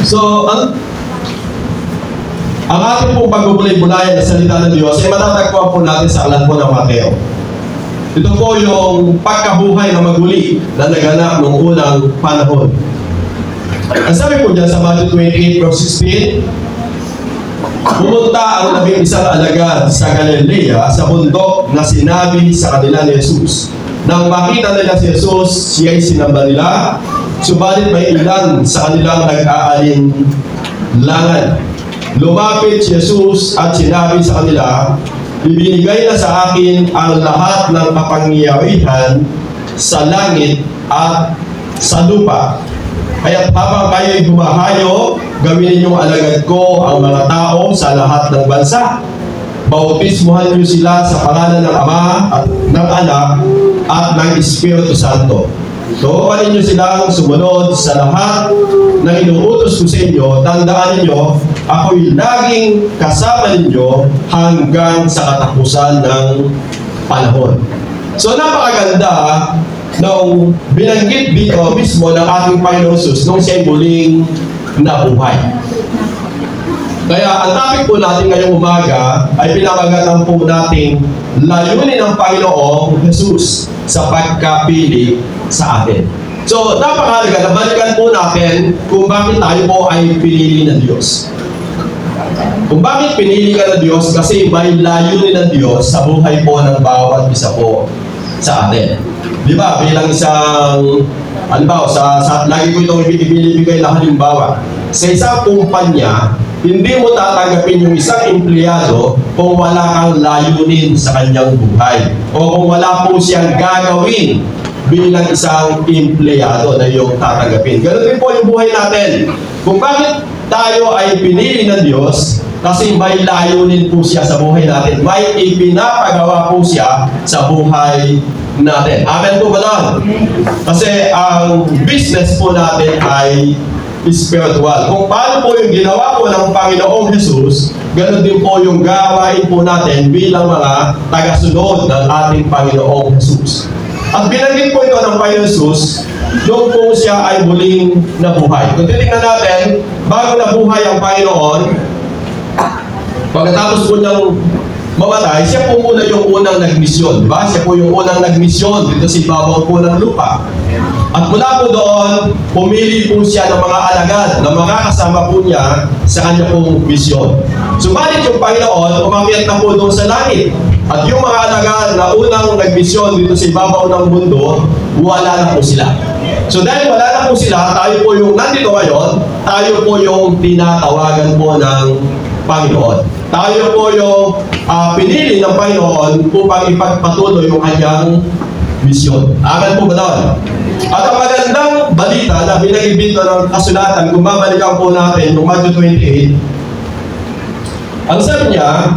So, ang ating pong pagbubulay-bulayan na salita ng Diyos ay matatagpuan po natin sa aklat po ng Mateo. Ito po yung pagkabuhay na maguli na naganap noong unang panahon. Ang sabi po dyan sa Matthew 28 verse 16, pumunta ang 11 alagad sa Galilea sa bundok na sinabi sa kanila ni Jesus. Nang makita nila si Jesus, siya'y sinamba nila, subalit may ilan sa kanilang nag-aalinlangan. Lumapit si Jesus at sinabi sa kanila, ibinigay na sa akin ang lahat ng kapangyarihan sa langit at sa lupa. Kaya't habang kayo'y bumahayo, gawin ninyong alagad ko ang mga tao sa lahat ng bansa. Bautismuhan niyo sila sa pangalan ng Ama at ng Anak at ng Espiritu Santo. Turuan niyo silang sumunod sa lahat ng inuutos ko sa inyo. Tandaan niyo, ako'y laging kasama ninyo hanggang sa katapusan ng panahon. So napakaganda nung binanggit dito mismo ng ating Panginoon Jesus nung siya'y muling nabuhay. Kaya ang topic po natin ngayong umaga ay pinamagatan po nating layunin ng Panginoong Jesus sa pagkapili sa atin. So napakahalaga na balikan po natin kung bakit tayo po ay pinili ng Diyos. Kung bakit pinili ka ng Diyos, kasi may layunin ng Diyos sa buhay po ng bawat isa po sa atin. Di ba? Bilang isang, halimbawa, lagi ko itong ibinibigay na halimbawa. Sa isang kumpanya, hindi mo tatanggapin yung isang empleyado kung wala kang layunin sa kanyang buhay. O kung wala po siyang gagawin bilang isang empleyado na yung tatanggapin. Ganun din po yung buhay natin. Kung bakit tayo ay pinili ng Diyos, kasi may layunin po siya sa buhay natin. May ipinapagawa po siya sa buhay natin. Amen po ba doon? Kasi ang business po natin ay spiritual. Kung paano po yung ginawa po ng Panginoong Jesus, ganoon din po yung gawain po natin bilang mga tagasunod ng ating Panginoong Jesus. At binanggit po ito ng Panginoong Jesus noong po siya ay muling nabuhay. Kung titignan natin, bago nabuhay ang Panginoon, pagkatapos po niyang mamatay, siya po muna yung unang nagmisyon. Diba? Siya po yung unang nagmisyon dito sa ibabaw po ng lupa. At mula po doon, pumili po siya ng mga alagad na makakasama po niya sa kanya pong misyon. Subalit yung Panginoon, umakyat na po doon sa langit. At yung mga alagad na unang nagmisyon dito sa ibabaw ng mundo, wala na po sila. So dahil wala na po sila, tayo po yung nandito ngayon, tayo po yung tinatawagan po ng Panginoon. Tayo po yung pinili ng Panginoon upang ipagpatuloy yung kanyang misyon. Amen po ba doon? At ang magandang balita na binagibit ng kasulatan, kung babalikan po natin yung Matthew 28, ang sabi niya,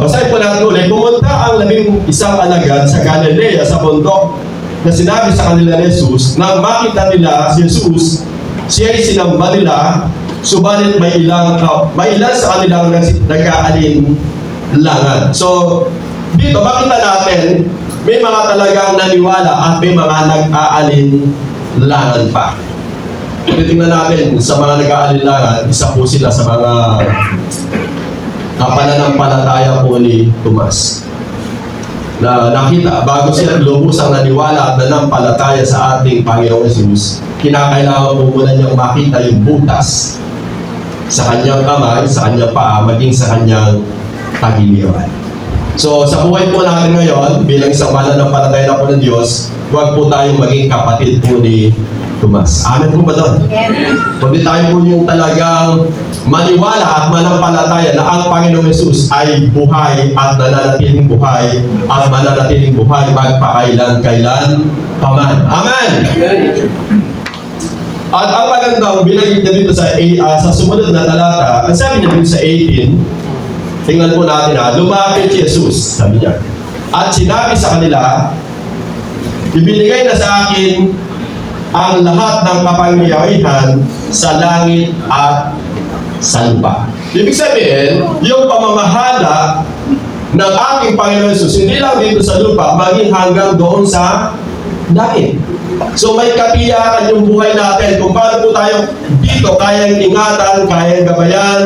basahin po natin ulit, pumunta ang 11 alagad sa Galilea sa bundok na sinabi sa kanila ni Jesus, nang makita nila si Jesus, siya'y sinamba nila, subalit may ilan sa kanilang nagkaalinlangan. So, dito makita natin, may mga talagang naniwala at may mga nag-aalinlangan pa. Tingnan natin sa mga nag-aalinlangan, isa po sila sa mga pananampalataya po ni Tomas. Na nakita, bago siya lubusang naniwala at nanampalataya sa ating Panginoong Jesus, kinakailangan po muna niyang makita yung butas sa kanyang kamay, sa kanyang paa, maging sa kanyang tagiliran. So, sa buhay po natin ngayon, bilang isang mananampalataya na po ng Diyos, huwag po tayong maging kapatid po ni Tomas. Amen po ba doon? Kundi tayo po yung talagang maniwala at manampalataya na ang Panginoong Jesus ay buhay at nananatiling buhay at mananatiling buhay magpakailan-kailan paman. Amen! At ang magandang binanggit na dito sa sumunod na talata, ang sabi niya dito sa 18, tingnan po natin lumapit si Jesus, sabi niya. At sinabi sa kanila, ibinigay na sa akin ang lahat ng kapangyarihan sa langit at sa lupa. Ibig sabihin, yung pamamahala ng ating Panginoon Jesus, hindi lang dito sa lupa, maging hanggang doon sa langit. So may katiyakan yung buhay natin kung paano po tayo dito kayang ingatan, kayang gabayan,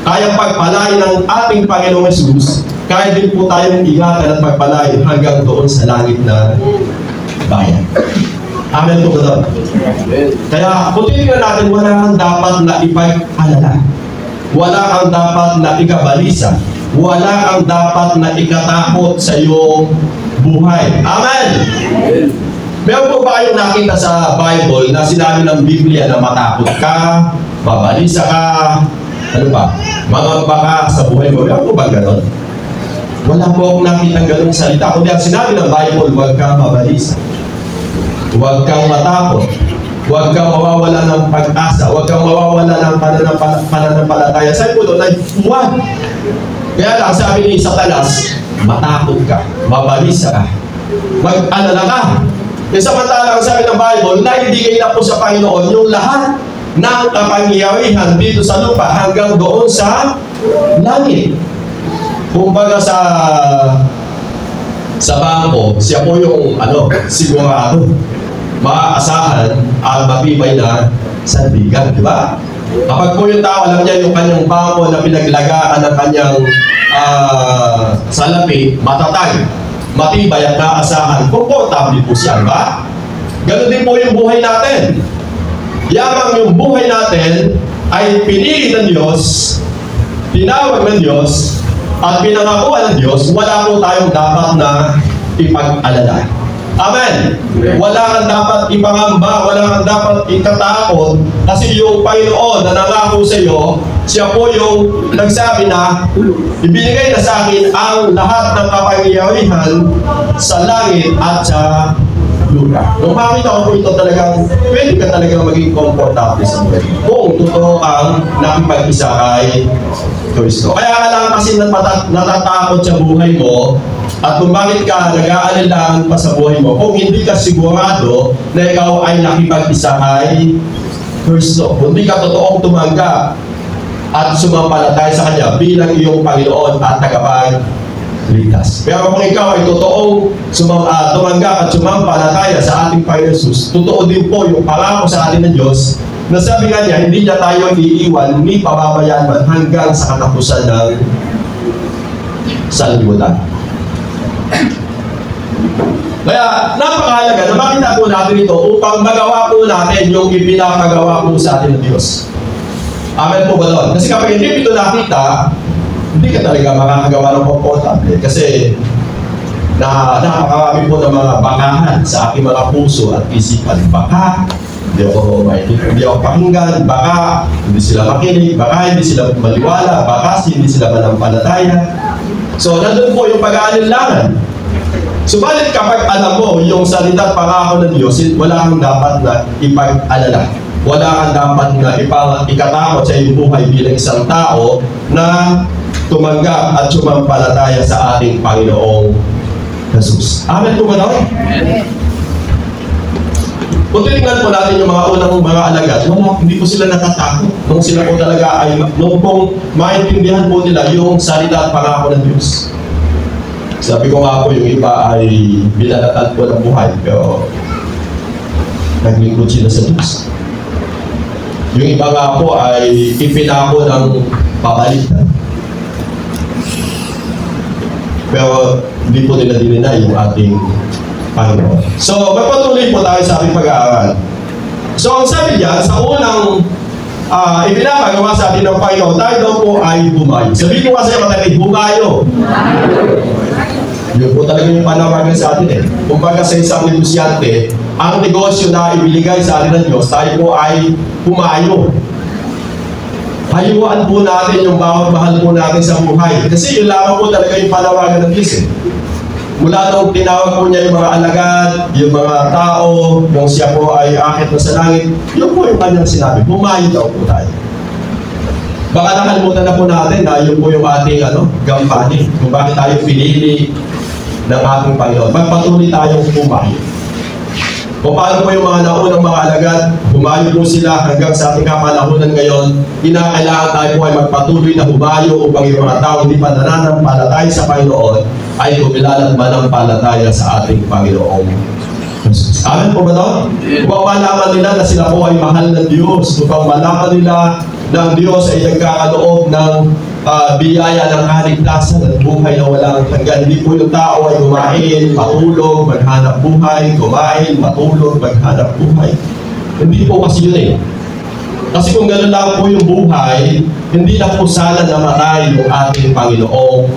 kayang pagpalain ng ating Panginoong Hesus, kaya din po tayong ingatan at pagpalain hanggang doon sa langit na bayan. Amen po ba? Kaya kung titignan natin, wala kang dapat na ipag-alala. Wala kang dapat na ikabalisa. Wala kang dapat na ikatakot sa iyong buhay. Amen! Meron po ba kayong nakita sa Bible na sinabi ng Biblia na matakot ka, babalisa ka, ano ba, mangamba ka sa buhay mo? Meron po ba gano'n? Wala po akong nakita ganung salita. Kundi ang sinabi ng Bible, huwag kang mabalisa. Huwag kang matakot. Huwag kang mawawala ng pag-asa. Huwag kang mawawala ng pananampalataya. Sabi po doon ay huwag. Kaya lang sabi ni Satanas, matakot ka, mabalisa ka, mag-alala ka. E samantalang sabi ng Bible, naibigay na po sa Panginoon yung lahat ng kapangyarihan dito sa lupa hanggang doon sa langit. Kumbaga sa bangko, siya po yung sigurado, maaasahan at matibay na sandigan, di ba? Kapag po yung tao, alam niya yung kanyang bangko na pinaglagaan ng kanyang salapi, matatag, matibay at naasahan, komportable po siya, ba? Ganun din po yung buhay natin. Yamang yung buhay natin ay pinili ng Diyos, tinawag ng Diyos, at pinangakuan ng Diyos, wala po tayong dapat na ipag-alala. Amen! Wala kang dapat ipangamba, wala kang dapat ikatakot, kasi yung Panginoon na nangako sa iyo, siya po yung nagsabi na ibinigay na sa akin ang lahat ng kapangyarihan sa langit at sa lupa. Nung makita ko po ito talagang, pwede ka talagang maging komportable sa buhay kung totoo ang nakipag-isa kay Kristo. Kaya ka lang kasi natatakot sa buhay mo at kung bakit ka nag-aalala pa sa buhay mo kung hindi ka sigurado na ikaw ay nakipag-isa kay Kristo. Kung hindi ka totoong tumanggap at sumampalataya sa Kanya bilang iyong Panginoon at tagapagligtas. Pero kung ikaw ay totoong tumanggap at sumampalataya sa ating Panginoon Jesus, totoo din po yung pangako sa atin ng Diyos na sabi nga niya, hindi niya tayo iiwan ni pababayaan man hanggang sa katapusan ng sanlibutan. Kaya napakahalaga na makita po natin ito upang magawa po natin yung ipinapagawa po sa atin ng Diyos. Amen po ba doon? Kasi kapag hindi ito nakita, hindi ka talaga makakagawa ng komportable. Kasi napakarami po ng mga bakahan sa aking mga puso at isipan. Baka hindi ako pakinggan, baka hindi sila makinig, baka hindi sila maliwala, baka hindi sila manampalataya. So, nandun po yung pag-aalinlangan. Subalit kapag alam mo yung salita at pangako ng Diyos, wala kang dapat na ipag-alala. Wala kang dapat na ikatakot sa iyong buhay bilang isang tao na tumanggap at sumampalataya sa ating Panginoong Jesus. Amen po ba daw? Amen. Kung tinignan po natin yung mga unang mga alagad, hindi po sila natatakot. Nung sila po talaga nung pong maintindihan po nila yung salita at pangako ng Diyos. Sabi ko nga po, yung iba ay binalatan po ng buhay, pero naglingkod sila sa Diyos. Yung iba nga po ay ipinako ng pabalitan. Pero hindi po nila dinina yung ating Panginoon. So, magpatuloy po tayo sa ating pag-aaral. So, ang sabi diyan, sa unang ipinapagawa sa atin ng Panginoon, tayo daw po ay bumayo. Sabihin ko kasi matalik, bumayo. Yun po talaga yung panawagan sa atin eh. Kumbaga sa isang negosyante, ang negosyo na ibinigay sa atin ng Diyos, tayo po ay pumayo. Hayuan po natin yung bawat mahal po natin sa buhay. Kasi yun lamang po talaga yung panawagan ng Diyos eh. Mula nung tinawag po niya yung mga alagad, yung mga tao, yung siya po ay akit na sa langit, yun po yung kanyang sinabi, bumayo daw po tayo. Baka nakalimutan na po natin na yun po yung ating gampanin, kung bakit tayo pinili ng ating Panginoon. Magpatuloy tayong bumayo. Kung paano po yung mga naunang mga alagad, humayo po sila hanggang sa ating kapanahunan ngayon, kinakailangan tayo po ay magpatuloy na humayo upang yung mga tao hindi pa nananampalataya sa Panginoon ay kumilala at manampalataya sa ating Panginoong Amen po ba ito? Upang malaman nila na sila po ay mahal ng Diyos. Upang malaman nila na ang Diyos ay nagkakaloob ng biyaya ng kaligtasan at buhay na walang hanggan. Hindi po yung tao ay kumain, matulog, maghanap buhay, kumain, matulog, maghanap buhay. Hindi po kasi yun eh. Kasi kung gano'n lang po yung buhay, hindi na po sana namatay yung ating Panginoong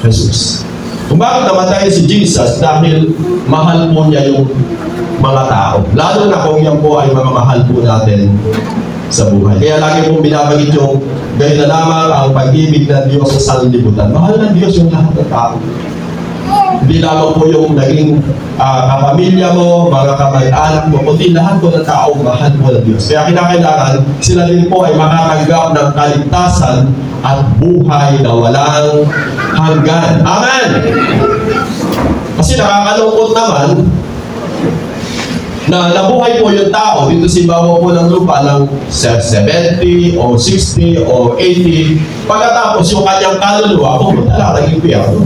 Jesus. Kung bakit namatay si Jesus? Dahil mahal po niya yung mga tao. Lalo na kung yan po ay mga mahal po natin sa buhay. Kaya lagi pong binabagit yung gayon na lamang ang pag-ibig ng Diyos sa sanlibutan. Mahal ng Diyos yung lahat ng tao. Hindi lamang po yung naging kapamilya mo, mga kamag-anak mo, kundi lahat po ng tao mahal po ng Diyos. Kaya kinakailangan sila din po ay makatanggap ng kaligtasan at buhay na walang hanggan. Amen! Kasi nakakalungkot naman na nabuhay po yung tao dito sa ibabaw po ng lupa ng 70 o 60 o 80, pagkatapos yung kanyang kaluluwa pumunta lang ng impyerno.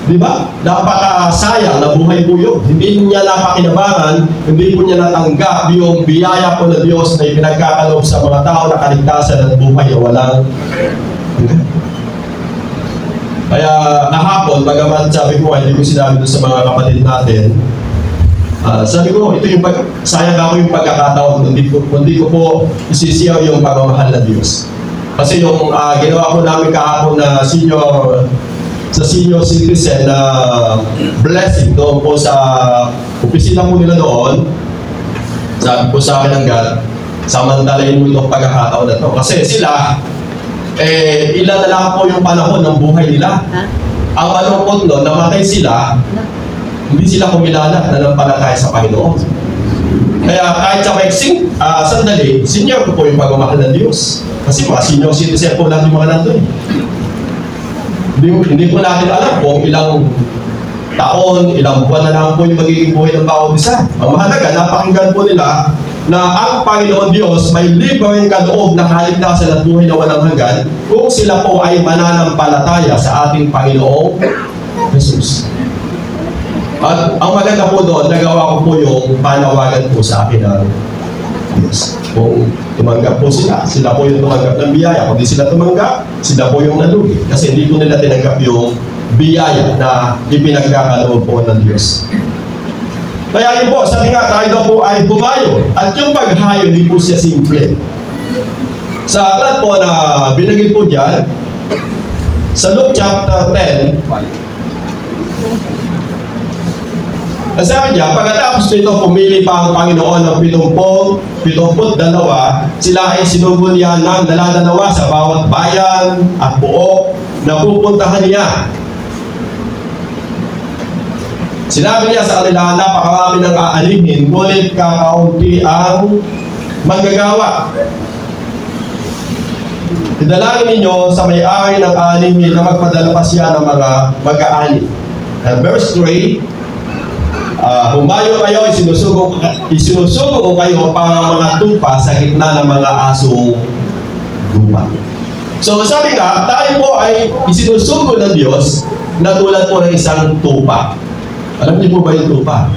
Diba? Napakasayang na buhay po yun. Hindi niya napakinabangan, hindi po niya natanggap yung biyaya po ng Diyos na ipinagkakaloob sa mga tao na kaligtasan at buhay na walang hanggan. Kaya kahapon, bagaman sabi ko, hindi ko sinabi doon sa mga kapatid natin, sabi ko, ito yung sayang ako yung pagkakataon, kundi ko po isisiyaw yung pagmamahal ng Diyos. Kasi yung ginawa ko namin kahapon na senior citizen na blessing doon po sa opisina po nila doon, sabi po sa akin ng God, samantalayin mo itong pagkakataon na ito. Kasi sila, ilan na lang po yung panahon ng buhay nila. Ang malungkot doon, namatay sila, hindi sila kumilala na nampalataya sa Panginoon. Kaya kahit sa maiksing sandali, senior ko po yung pagmamahal ng Diyos. Kasi mga senior citizen po lang yung mga nandun. Hindi po natin alam kung ilang taon, ilang buwan na lang po yung magiging buhay ng bawat isa. Ang mahalaga, napakinggan po nila na ang Panginoon Diyos may libreng kaloob na kaligtasan at buhay na walang hanggan kung sila po ay mananampalataya sa ating Panginoong Jesus. At ang maganda po doon, nagawa ko po yung panawagan po sa akin ng Diyos. Kung tumanggap po sila po yung tumanggap ng biyaya. Kung di sila tumanggap, sila po yung nalugi. Kasi hindi po nila tinanggap yung biyaya na ipinagkakaloob po ng Diyos. Kaya yun po, sabi nga, tayo daw po ay bumayo. At yung paghayo, hindi po siya simple. Sa aklat po na binagil po dyan, sa Luke chapter 10, sabi niya, pagkatapos nito pumili pa ang Panginoon ng 72, sila ay sinugo niya ng dala-dalawa sa bawat bayan at buok na pupuntahan niya. Sinabi niya sa kanila, napakarami ng aalihin, ngunit kakaunti ang manggagawa. Idalangin ninyo sa may-ari ng aalihin na magpadala pa siya ng mga mag-aani. And verse 3, humayo kayo, isinusugo ko kayo para mga tupa sa gitna ng mga asong lupa. So sabi nga, tayo po ay isinusugo ng Diyos na tulad po ng isang tupa. Alam niyo po ba yung tupa?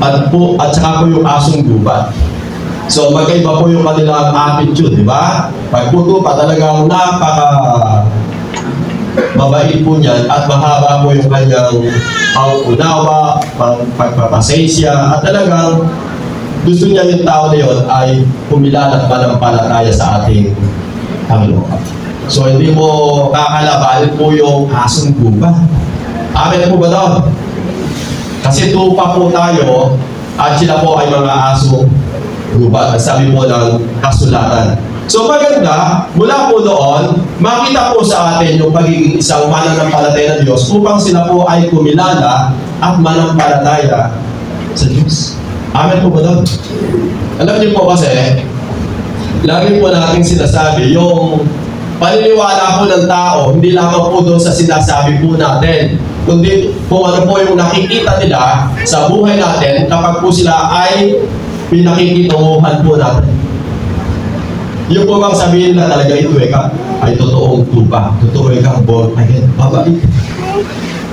At saka po yung asong gubat. So magkaiba po yung kanilang attitude, di ba? Pag po tupa talagang mabait po niyan at mahaba po yung kanyang unawa, pagpapasensya, at talagang gusto niya yung tao na yun ay kumilala at manampalataya sa ating Panginoon. So hindi mo kakalabanin po yung asong gubat. Amen po ba doon? Kasi tupa po tayo at sila po ay mga asong gubat. Sabi po ng kasulatan. So maganda, mula po doon, makita po sa atin yung pagiging isang mananampalataya ng Diyos upang sila po ay kumilala at manampalataya sa Diyos. Amen po ba doon? Alam niyo po kasi, lagi po natin sinasabi, yung paniniwala po ng tao, hindi lamang po doon sa sinasabi po natin, kundi kung ano po yung nakikita nila sa buhay natin kapag po sila ay pinakikitunguhan po natin. Yung po bang sabihin na talaga ito ay totoong tupa, totoo kang born again, babalik.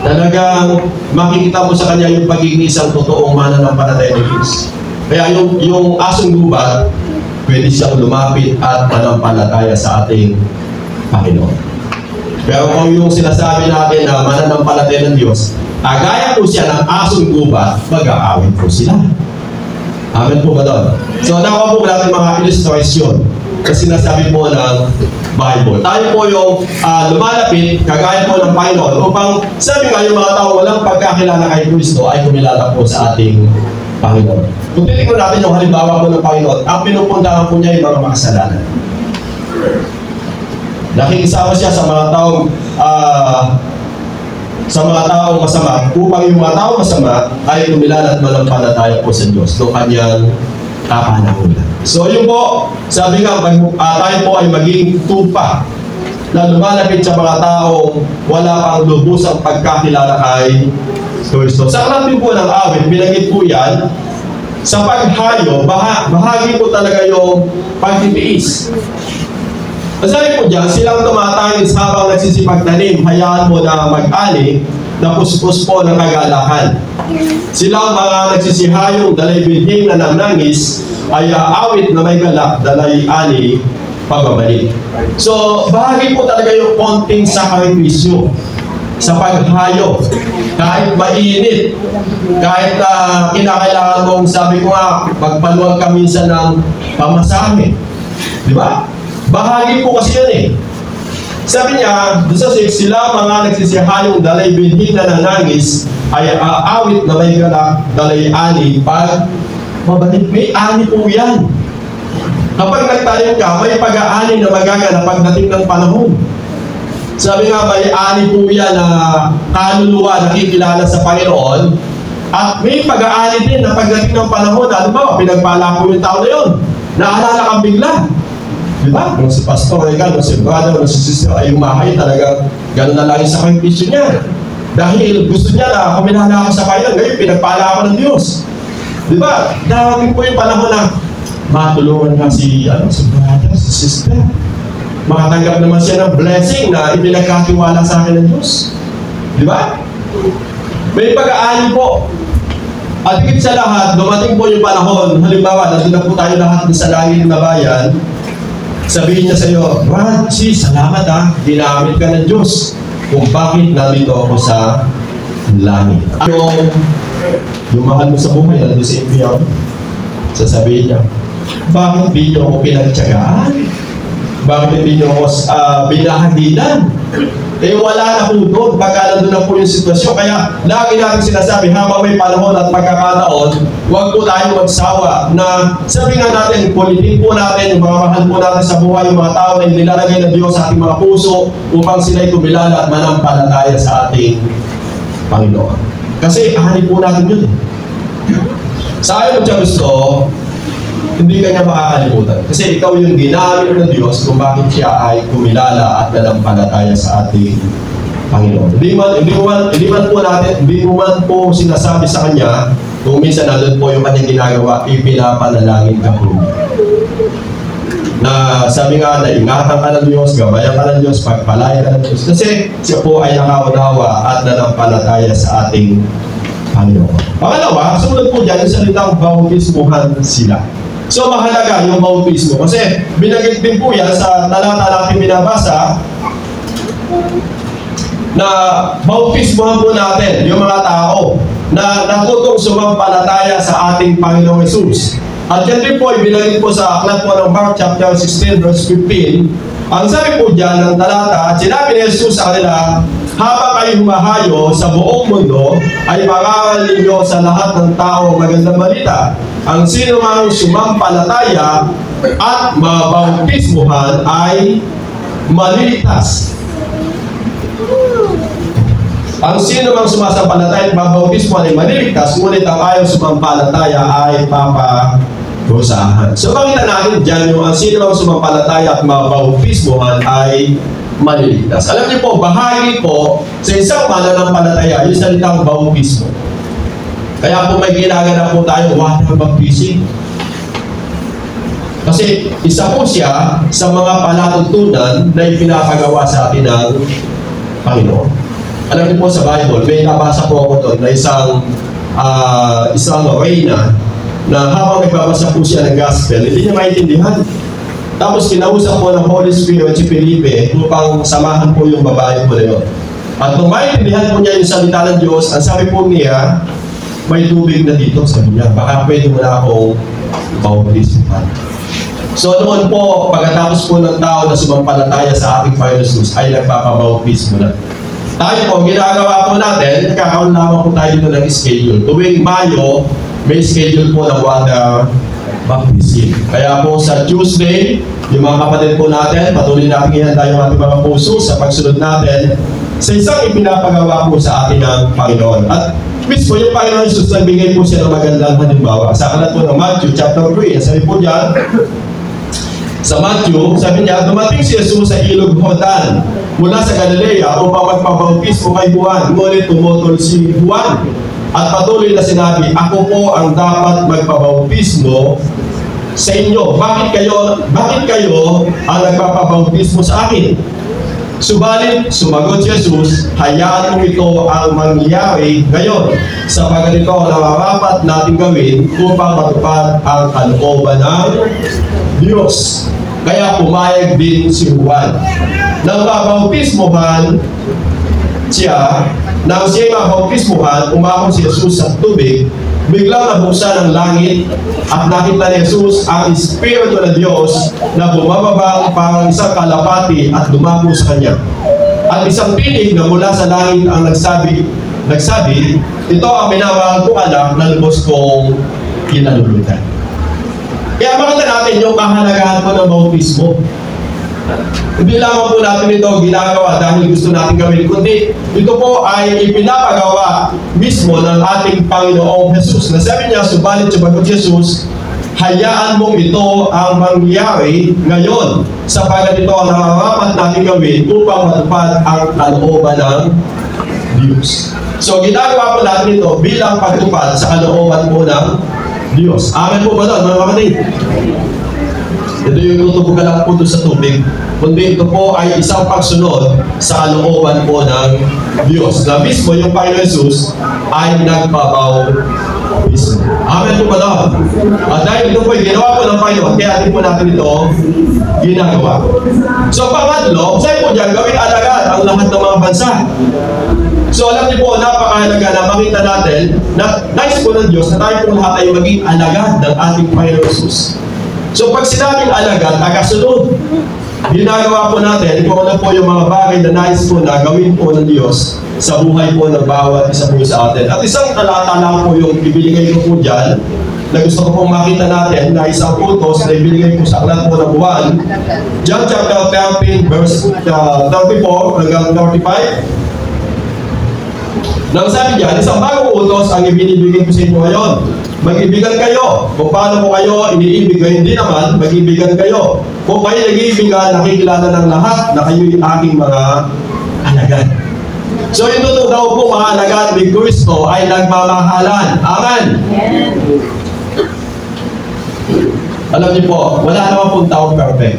Talagang makikita mo sa kanya yung pagiging isang totoong mananampalataya ng Diyos. Kaya yung asong gubat, pwede siyang lumapit at manampalataya sa ating Panginoon. Pero kung yung sinasabi natin na mananampalataya ng Diyos, gaya po siya ng asong gubat, mag-aawit po sila. Amen po ba doon? So, nakuha po natin mga illustration na sinasabi po ng Bible. Tayo po yung lumalapit, kagaya po ng Panginoon, upang sabi nga yung mga tao walang pagkakilala kay Kristo ay kumilala po sa ating Panginoon. Kung titignan natin yung halimbawa po ng Panginoon, ang pinupuntahan po niya yung mga makasalanan. Nakikisama siya sa mga taong masama upang yung mga taong masama ay kumilala at manampalataya po sa Diyos noong kanyang kapanahunan. So yun po, sabi nga, tayo po ay maging tupa na lumalapit sa mga taong wala pang lubusang pagkakilala kay Kristo. Sa aklat din po ng awit, binanggit po yan, sa paghayo, bahagi po talaga yung pagtitiis. Masabi po dyan, silang tumatangis habang nagsisipagtanim, hayaan mo na mag-ani, na puspos po ng kagalakan. Silang mga nagsisihayong dalay binhing na nanangis, ay awit na may galak, dalay ani, pagbabalik. So, bahagi po talaga yung konting sakripisyo sa paghayo. Kahit mainit, kahit kinakailangan mong, sabi ko nga, magpaluwag ka minsan ng pamasahe. Di ba? Bahagi po kasi yan eh. Sabi niya, doon sa 6, sila mga nagsisihayong dalay binhing na nanangis, ay awit na may galak, dalay ani, pag mabalik. May ani po yan. Kapag nagtanim ka, may pag-aani na magaganap pagdating ng panahon. Sabi nga, may ani po yan na kaluluwa nakikilala sa Panginoon. At may pag-aani din na pagdating ng panahon. Ano ba? Pinagpala po yung tao na yun. Naalala kang bigla. Diba? Kung si pastor ay gano'n, si brother, o si sister ay umahay talaga, gano'n na lang yung sakripisyo niya. Dahil gusto niya na kuminala ako sa Panginoon, ngayon pinagpala ako ng Diyos. Diba? Darating po yung panahon na matulungan nga si brother, si sister. Makatanggap naman siya ng blessing na ipinagkatiwala sa akin ng Diyos. Diba? May pag-aani po. At higit sa lahat, dumating po yung panahon, halimbawa, nandun na po tayo lahat sa langit na bayan, sabihin niya sa iyo, Brad, salamat ginamit ka ng Diyos kung bakit nandito ako sa langit. Yung mahal mo sa buhay, nandun sa impyerno. Sasabihin niya, bakit di niyo ako pinagtyagaan? Bakit hindi niyo ako binahaginan? Eh wala na po doon, pagka nandun na po yung sitwasyon. Kaya lagi natin sinasabi, habang may panahon at pagkakataon, huwag po tayo magsawa na sabi nga natin, pulitin po natin, yung mga mahal po natin sa buhay, yung mga tao na nilalagay ng Diyos sa ating mga puso upang sila'y kumilala at manampalataya sa ating Panginoon. Kasi ahani po natin yun. Sa ayon mo gusto, hindi ka niya makakalimutan. Kasi ikaw yung ginamit ng Diyos kung bakit siya ay kumilala at nanampalataya sa ating Panginoon. Hindi mo man po sinasabi sa Kanya, kung minsan nandun po yung kanyang ginagawa, ipinapanalangin ka po. Na sabi nga na ingatan ka ng Diyos, gabayan ka ng Diyos, pagpalaya ka ng Diyos. Kasi siya po ay nakaunawa at nanampalataya sa ating Panginoon. Pangalawa, sumunod po dyan yung salitang bautismuhan sila. So mahalaga yung bautismo kasi binanggit din po yan sa talata natin binabasa na bautismuhan po natin yung mga tao na natutong sumampalataya sa ating Panginoong Hesus. At yan din po ay binanggit po sa aklat po ng Mark chapter 16 verse 15. Ang sabi po dyan ng talata, at sinabi ni Jesus sa kanila, habang kayo humahayo sa buong mundo, ay parangal ninyo sa lahat ng tao magandang balita. Ang sino mang sumampalataya at mabautismuhan ay maliligtas. Ang sino mang sumasampalataya at mabautismuhan ay maliligtas, ngunit ang ayaw sumampalataya ay paparusahan. So makita natin dyan yung ang sino mang sumampalataya at mabautismuhan ay maliligtas. Alam niyo po, bahagi po sa isang mananampalataya yung salitang bautismo. Kaya po may ginagana po tayo water baptism. Kasi isa po siya sa mga palatuntunan na ipinapagawa sa atin ng Panginoon. Alam niyo po sa Bible, may nabasa po ako doon na isang reyna na habang nagbabasa po siya ng gospel, hindi niya maintindihan. Tapos kinausap po ng Holy Spirit si Felipe upang samahan po yung babae po na yun. At nung maintindihan po niya yung salita ng Diyos, ang sabi po niya, may tubig na dito, sabi niya, baka pwede mo na akong bautismuhan. So noon po, pagkatapos po ng tao na sumampalataya sa ating Panginoon Jesus, ay nagpapabautismo na. Tayo po, ginagawa po natin, nagkakaroon lamang po tayo dito ng schedule. Tuwing Mayo, may schedule po ng water baptism. Kaya po sa Tuesday, yung mga kapatid po natin, patuloy natin ihanda yung ating mga puso sa pagsunod natin sa isang ipinapagawa po sa atin ng Panginoon. At mismo yung Panginoon Jesus, nagbigay po siya ng magandang halimbawa. Sa aklat po ng Matthew chapter 3, sabi po dyan, sa Matthew, sabi niya, dumating si Jesus sa ilog Jordan mula sa Galilea upang magpabautismo kay Juan. Ngunit tumutol si Juan at patuloy na sinabi, ako po ang dapat magpabautismo sa inyo. Bakit kayo ang nagpapabautismo sa akin? Subalit, sumagot si Jesus, hayaan mo ito ang mangyayari ngayon sapagkat ito ang nararapat natin gawin upang matupad ang kalooban ng Diyos. Kaya pumayag din si Juan. Nang mabautismohan siya, nang siya mabautismohan, umahon si Jesus sa tubig, biglang nabuksan ang langit at nakita ni Jesus ang Espiritu ng Diyos na bumababa parang isang kalapati at dumako sa kanya. At isang tinig na mula sa langit ang nagsabi, ito ang minamahal kong anak na lubos kong kinalulutan. Kaya makita natin yung kahalagahan po ng bautismo. Hindi lamang po natin ito ginagawa dahil gusto natin gawin, kundi ito po ay ipinapagawa mismo ng ating Panginoong Jesus. Nasabi niya, subalit sumagot Jesus, hayaan mong ito ang mangyayari ngayon sapagkat ito ang nararapat natin gawin upang matupad ang kalooban ng Diyos. So ginagawa po natin ito bilang pagtupad sa kalooban po ng Diyos. Amen po ba doon, mga kapatid? Ito yung tutubog ka lang po doon sa tubig. Kundi ito po ay isang pagsunod sa kalooban po ng Diyos. Na mismo yung Panginoon Jesus ay nagpabautismo. Amen po ba doon? At dahil ito po ay ginawa po ng Panginoon, kaya din po natin ito ginagawa. So pangatlo, sabi po dyan, gawing alagad ang lahat ng mga bansa. So alam niyo po, napakahalaga na makita natin na nais po ng Diyos na tayo po lahat ay maging alagad ng ating Panginoon Jesus. So pag sinabing alagad, tagasunod. Ginagawa po natin kung ano po yung mga bagay na nais po na gawin po ng Diyos sa buhay po ng bawat isa po sa atin. At isang talata lang po yung ibinigay ko po dyan na gusto ko pong makita natin na isang utos na ibinigay po sa aklat po ng Juan. John chapter 13 verse 34 hanggang 35. Nang sabi diyan, isang bagong utos ang ibinibigay ko sa inyo ngayon. Mag-ibigan kayo. Kung paano po kayo iniibig, hindi naman, mag-ibigan kayo. Kung kayo nag-iibigan, nakikilala ng lahat na kayo'y aking mga alagad. So ito daw po mga alagad ni Kristo ay nagmamahalan. Amen? Alam niyo po, wala naman pong taong perfect.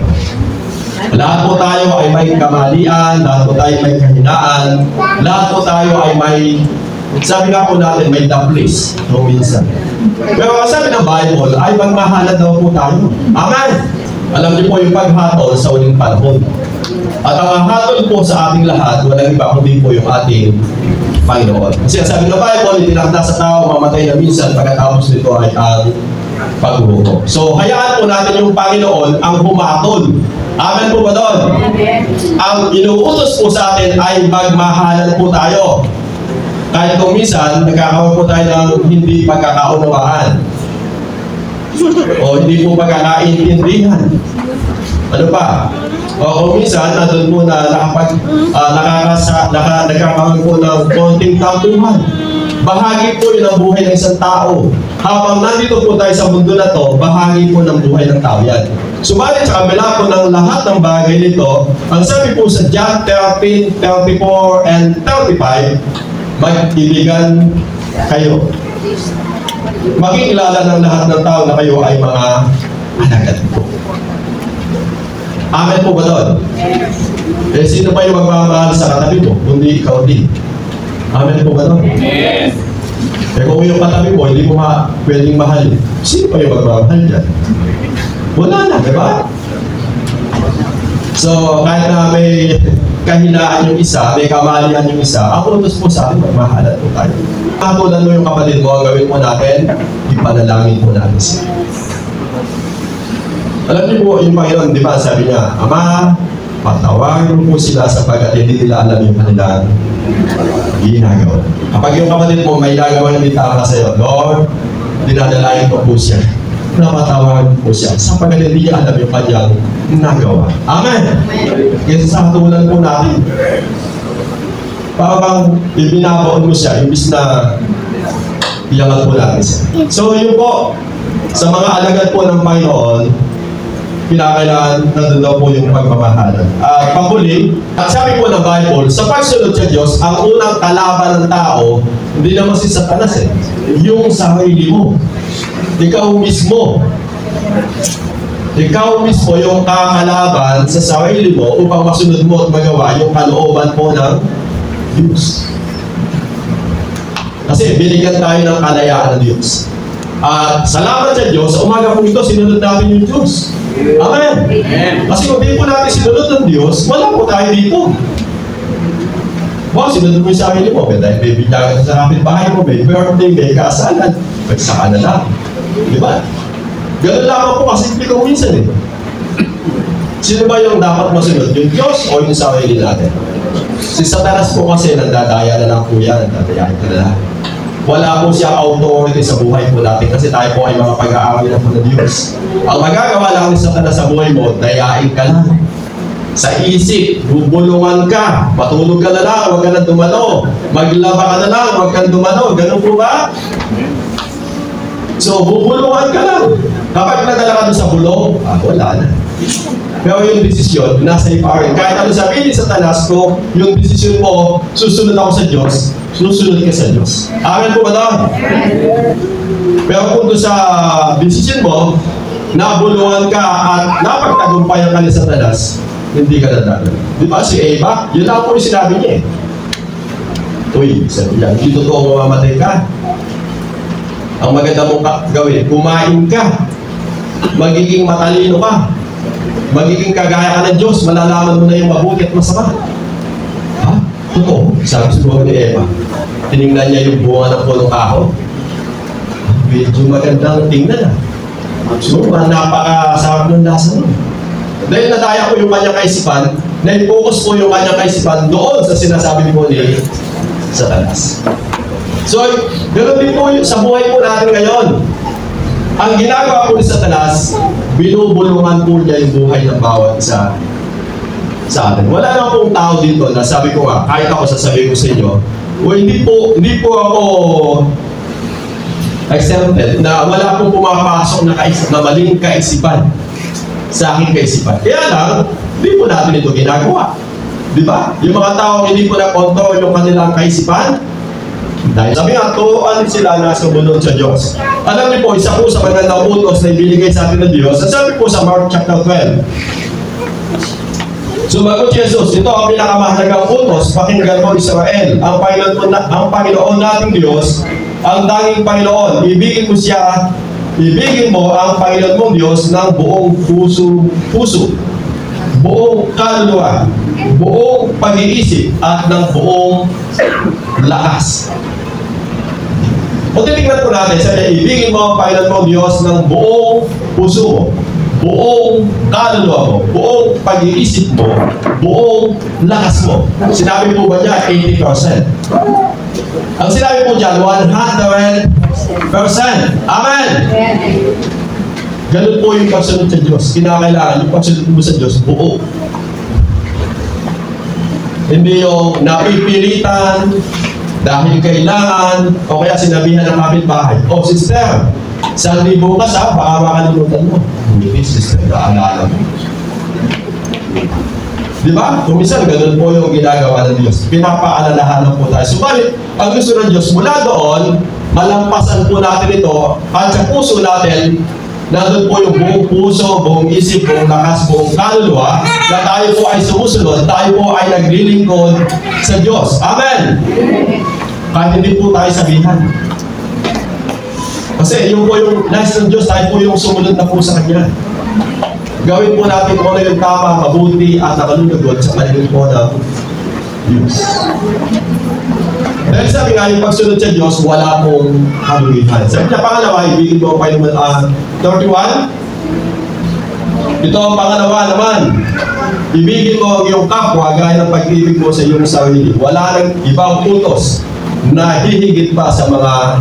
Lahat po tayo ay may kamalian, lahat po tayo may kahinaan, lahat po tayo ay may, sabi nga po natin, may daplis, no, minsan. Pero sabi ng Bible, ay magmahalan daw po tayo. Amen! Alam niyo po yung paghatol sa uling panahon. At ang hatol po sa ating lahat, walang iba kundi po yung ating Panginoon. Kasi sabi ng Bible, itinakda sa tao, mamatay na minsan, pagkatapos nito ay ang paghuhukom. So, hayaan po natin yung Panginoon ang humatol. Amen po ba doon? Ang inuutos po sa atin ay magmahalan po tayo. Kahit kung minsan, nagkakaroon po tayo ng hindi pagkakaunawaan. O hindi po pagkakaintindihan. Ano pa? O kung minsan, nandun po na nagkakaroon po ng konting tampuhan. Bahagi po yun ang buhay ng isang tao. Habang nandito po tayo sa mundo na to, bahagi po ng buhay ng tao yan. Subalit sa kabila po ng lahat ng bagay nito, ang sabi po sa John 13, 34, and 35, mag-ibigan kayo. Makikilala ng lahat ng tao na kayo ay mga alagad ko. Amen po ba doon? Eh, sino pa yung magmamahal sa katabi mo? Kundi ikaw din. Amen po ba ito? Yes. Eh kung yung katabi mo, hindi mo pwedeng mahalin. Sino pa yung magmamahal dyan? Wala na, di ba? So, kahit na may kahinaan yung isa, may kamalian yung isa, ang utos po sa atin, magmahalan po tayo. Katulad mo yung kapatid mo, ang gawin mo natin, ipanalangin po natin siya. Alam niyo po, yung Panginoon, di ba, sabi niya, Ama, patawagin mo po sila sapagkat hindi nila alam yung kanilang ginagawa. Kapag yung kapatid mo may nagawa ng bitaka sa'yo, Lord, dinadalayan ko po siya. Napatawagan po siya sapagkat hindi niya alam yung kanyang nagawa. Amen! Kasi sa katulad po natin, parang ibinabaon mo siya, imbis na iyangat po natin siya. So yun po, sa mga alagad po ng Panginoon, kinakailangan nandun daw po yung pagmamahalan. Panguli, sabi po ng Bible, sa pagsunod sa Diyos, ang unang kalaban ng tao, hindi naman si Satanas yung sarili mo. Ikaw mismo. Ikaw mismo yung kakalaban sa sarili mo upang masunod mo at magawa yung kalooban po ng Diyos. Kasi binigyan tayo ng kalayaan ng Diyos. At salamat sa Diyos, sa umaga po ito, sinunod natin yung Diyos. Amen. Kasi kung di po natin sinunod ng Diyos, wala po tayo dito. Wow, sinunod mo yung sarili mo. Dahil may binyagan sa kapitbahay mo, may birthday, may kasalan. Magsaka na lang. Di ba? Ganun lamang po kasi hindi ko minsan eh. Sino ba yung dapat masunod? Yung Diyos o yung sarili natin? Si Satanas po kasi nandadaya na lang po yan. Nandadayain ka na lang. Wala po siyang authority sa buhay po natin kasi tayo po ay mga pag-aaway ng mga Diyos. Ang magagawa lang ni Satanas sa buhay mo, dayain ka lang. Sa isip, bubulungan ka, matulog ka na lang, huwag ka na dumano. Maglaba ka na lang, huwag ka na dumano. Ganun po ba? So, bubulungan ka lang. Kapag nadala ka doon sa bulong, wala na. Pero yung desisyon, nasa ipa rin. Kahit ano sabihin ni Satanas ko, yung desisyon mo, susunod ako sa Diyos, susunod ka sa Diyos. Amen po ba doon? Pero kung doon sa desisyon mo, nabulungan ka at napagtagumpayan ka ni Satanas, hindi ka nadala. Di ba si Eva? Yun lang po yung sinabi niya eh. Uy, sabi niya, hindi totoo mamamatay ka. Ang maganda mong gawin, kumain ka. Magiging matalino ka. Magiging kagaya ka ng Diyos, malalaman mo na yung mabuti at masama. Ha? Totoo. Sabi siguro ni Eva, tinignan niya yung bunga ng pulong kahoy. Medyo magandang tingnan. So, napakasarap ng lasa nun. Dahil nadaya ko yung kanyang kaisipan, na-focus po yung kanyang kaisipan doon sa sinasabi ko ni Satanas. So, ganoon din po sa buhay po natin ngayon. Ang ginagawa po ni Satanas, binubulungan po niya yung buhay ng bawat isa sa atin. Wala lang pong tao dito na sabi ko nga, kahit ako sasabihin ko sa inyo, hindi po ako exempted na wala pong pumapasok na maling kaisipan sa aking kaisipan. Kaya lang, hindi po natin ito ginagawa. Di ba? Yung mga tao hindi po na-control yung kanilang kaisipan, dahil sabi nga, turuan sila na sumunod sa Diyos. Alam niyo po, isa po sa magandang utos na ibinigay sa atin ng Diyos, sabi po sa Mark chapter 12. Sumagot Jesus, ito ang pinakamahalagang utos, pakinggan mo Israel. Ang Panginoon nating Diyos, ang tanging Panginoon. Ibigin mo ang Panginoon mong Diyos ng buong puso, buong kaluluwa, buong pag-iisip, at ng buong lakas. O titignan po natin, sabi, ibigin mo ang Panginoon mong Diyos ng buong puso mo, buong kaluluwa mo, buong pag-iisip mo, buong lakas mo. Sinabi po ba niya 80%? Ang sinabi po dyan, 100%. Amen! Ganun po yung pagsunod sa Diyos. Kinakailangan yung pagsunod mo sa Diyos, buo. Hindi yung napipilitan, dahil kailangan, o kaya sinabihan ng kapitbahay, oh sister, 1,000 bukas ha, baka makalimutan mo. Hindi sister, naalala mo. Di ba? Kung minsan, ganun po yung ginagawa ng Diyos. Pinapaalalahanan po tayo. Subalit, ang gusto ng Diyos, mula doon, malampasan po natin ito, at sa puso natin, nandun po yung buong puso, buong isip, buong lakas, buong kaluluwa, na tayo po ay sumusunod, tayo po ay naglilingkod sa Diyos. Amen! Kahit hindi po tayo sabihan. Kasi yun po yung nais ng Diyos, tayo po yung sumunod na po sa Kanya. Gawin po natin kung ano yung tama, mabuti, at nakalulugod sa paningin po ng Diyos. Dahil sabi nga, yung pagsunod sa Diyos, wala pong kalugihan. Sabi niya, pangalawa, ibigin mo kayo naman 31. Ito ang pangalawa naman. Ibigin mo ang iyong kapwa gaya ng pag-ibig mo sa iyong sarili. Wala nang ibang utos na hihigit pa sa mga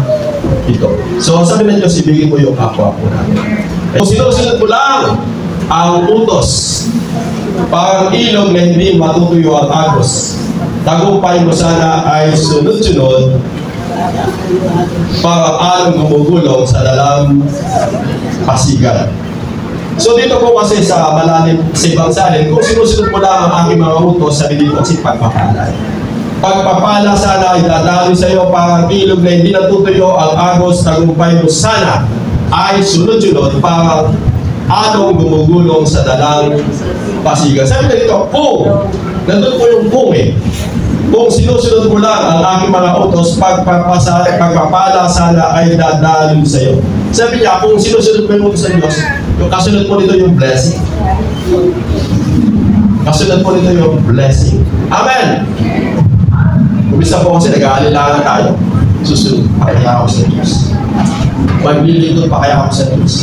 ito. So, sabi ng Diyos, ibigin mo yung kapwa po natin. Kung sinusunod mo lang ang utos, parang ilog na hindi matutuyo ang agos, tagumpay mo sana ay sunod-sunod, parang along gumugulong sa dalam pasigan. So dito po kasi sa malalim sa ibang salin, kung sinusunod mo lang ang aking mga utos, sabi dito kasi pagpapala. Pagpapala sana ay dadali sa iyo parang ilog na hindi natutuyo ang agos, tagumpay mo sana ay sunod-sunod parang along gumugulong sa dalang pasigan. Sabi na dito, kung, nandun po yung kung eh. Kung sinusunod mo lang ang aking mga utos, pagpapala sana ay dadalhin sa iyo. Sabi niya, kung sinusunod mo yung utos ng Diyos, yung kasunod mo nito yung blessing. Kasunod mo nito yung blessing. Amen! Umisa po kasi nag-aalilangan tayo. Susunod pa kaya ako sa Diyos. Maglilingkod pa kaya ako sa Diyos.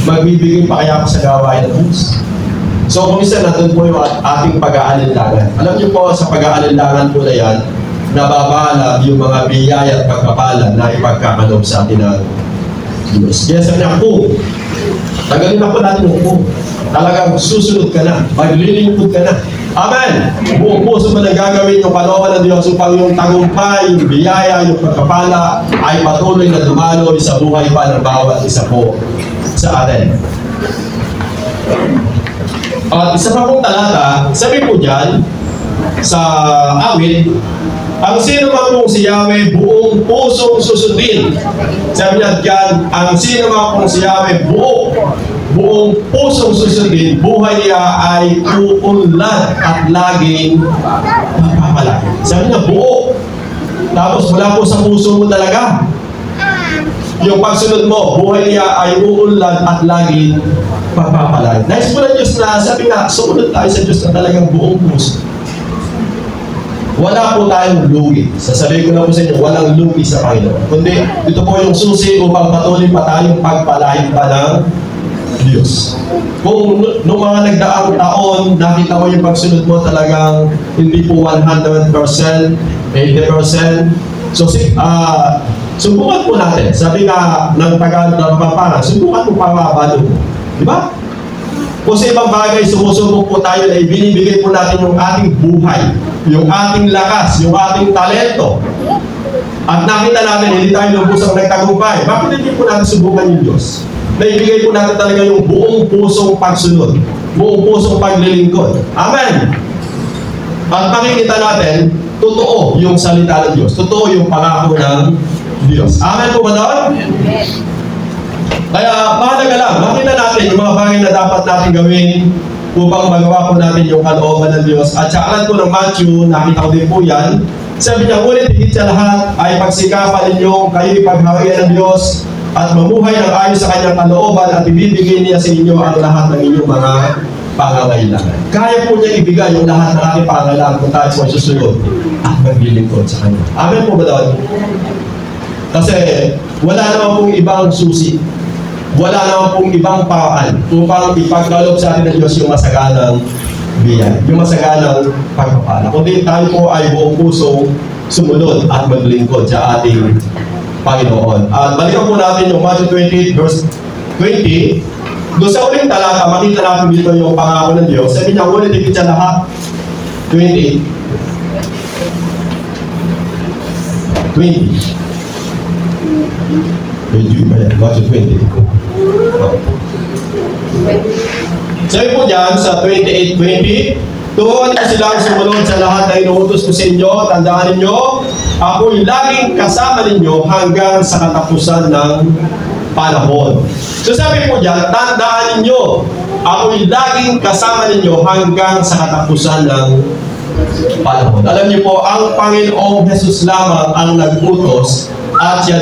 Magbibigay pa kaya ako sa gawain ng Diyos. So, kung isa natin po yung ating pag-aalinlangan. Alam niyo po, sa pag-aalinlangan po na yan, nababalag yung mga biyaya at pagpapala na ipagkakaloob sa atin ng Diyos. Kaya sabi niya, kung, tagalin na po natin yung kung, talagang susunod ka na, maglilingkod ka na. Amen! Buong puso mo na gagawin yung kalooban ng Diyos upang yung tagumpay, yung biyaya, yung pagpapala ay patuloy na dumaloy sa buhay pa ng bawat isa po sa atin. At isa pa pong talata, sabi po dyan, sa awit, ang sino man pong si Yahweh buong pusong susundin. Sabi niya dyan, ang sino man pong si Yahweh buong pusong susundin, buhay niya ay uunlad at laging mapapalaki. Sabi niya, buo. Tapos mula po sa puso mo talaga. Yung pagsunod mo, buhay niya ay uunlad at laging mapapalaki. Nais po ng Diyos na sabi nga, sumunod tayo sa Diyos na talagang buong puso. Wala po tayong lugi. Sasabihin ko na po sa inyo, walang lugi sa Panginoon. Kundi, ito po yung susi upang patuloy pa tayong pagpalain pa ng Diyos. Kung noong mga nagdaang taon, nakita mo yung pagsunod mo talagang hindi po 100%, 80%. So, subukan po natin. Sabi nga ng Tagalog na mapaparang, subukan mo pababalo. Di ba? Kung sa ibang bagay, sumusubok po tayo na ibinibigay po natin yung ating buhay, yung ating lakas, yung ating talento. At nakita natin, hindi tayo lubusang nagtagumpay. Bakit hindi po natin subukan yung Diyos? Naibigay po natin talaga yung buong pusong pagsunod, buong pusong paglilingkod. Amen! At makikita natin, totoo yung salita ng Diyos. Totoo yung pangako ng Diyos. Amen po ba doon? Kaya mahalaga lang, makita natin yung mga bagay na dapat natin gawin upang magawa po natin yung kalooban ng Diyos. At sa aklat po ng Matthew, nakita ko din po yan, sabi niya, ngunit higit sa lahat ay pagsikapan ninyo kayo ipagharian ng Diyos at mamuhay ng ayon sa kanyang kalooban at ibibigay niya sa inyo ang lahat ng inyong mga pangangailangan. Kaya po niya ibigay yung lahat ng ating pangangailangan kung tayo sa susunod at maglilingkod sa kanya. Amen po ba doon? Kasi wala naman pong ibang susi. Wala naman pong ibang paraan upang ipagkaloob sa atin ng Diyos yung masaganang biyaya, yung masaganang pagpapala. Kundi tayo po ay buong puso sumunod at maglingkod sa ating Panginoon. At balikan po natin yung Matthew 28 verse 20. Doon sa uling talata, makita natin dito yung pangako ng Diyos. Sabi niya, ulit higit sa lahat, 28. 20. Matthew 20. Sabi po dyan sa 28:20, turuan niyo silang sumunod sa lahat na inuutos ko sa inyo. Tandaan ninyo, ako'y laging kasama ninyo hanggang sa katapusan ng panahon. So sabi po dyan, tandaan ninyo, ako'y laging kasama ninyo hanggang sa katapusan ng panahon. Alam niyo po, ang Panginoong Jesus lamang ang nag-utos at siya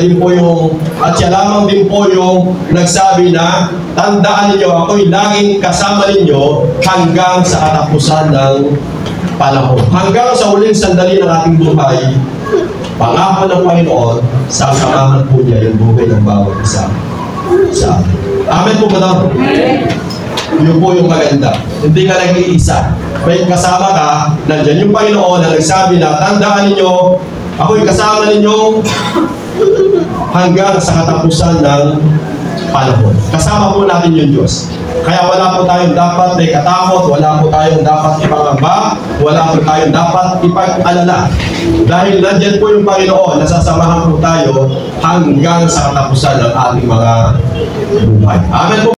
lamang din po yung nagsabi na tandaan ninyo, ako'y laging kasama ninyo hanggang sa katapusan ng panahon. Hanggang sa huling sandali ng ating buhay, pangako ng Panginoon, sasamahan po niya yung buhay ng bawat isa sa atin. Amen po ba daw? Yun po yung maganda. Hindi ka nag-iisa. May kasama ka, nandyan yung Panginoon na nagsabi na tandaan ninyo, ako'y kasama ninyo hanggang sa katapusan ng panahon. Kasama po natin yung Diyos. Kaya wala po tayong dapat may katakot, wala po tayong dapat ipangamba, wala po tayong dapat ipag-alala. Dahil nandyan po yung Panginoon, nasasamahan po tayo hanggang sa katapusan ng ating mga buhay. Amen po.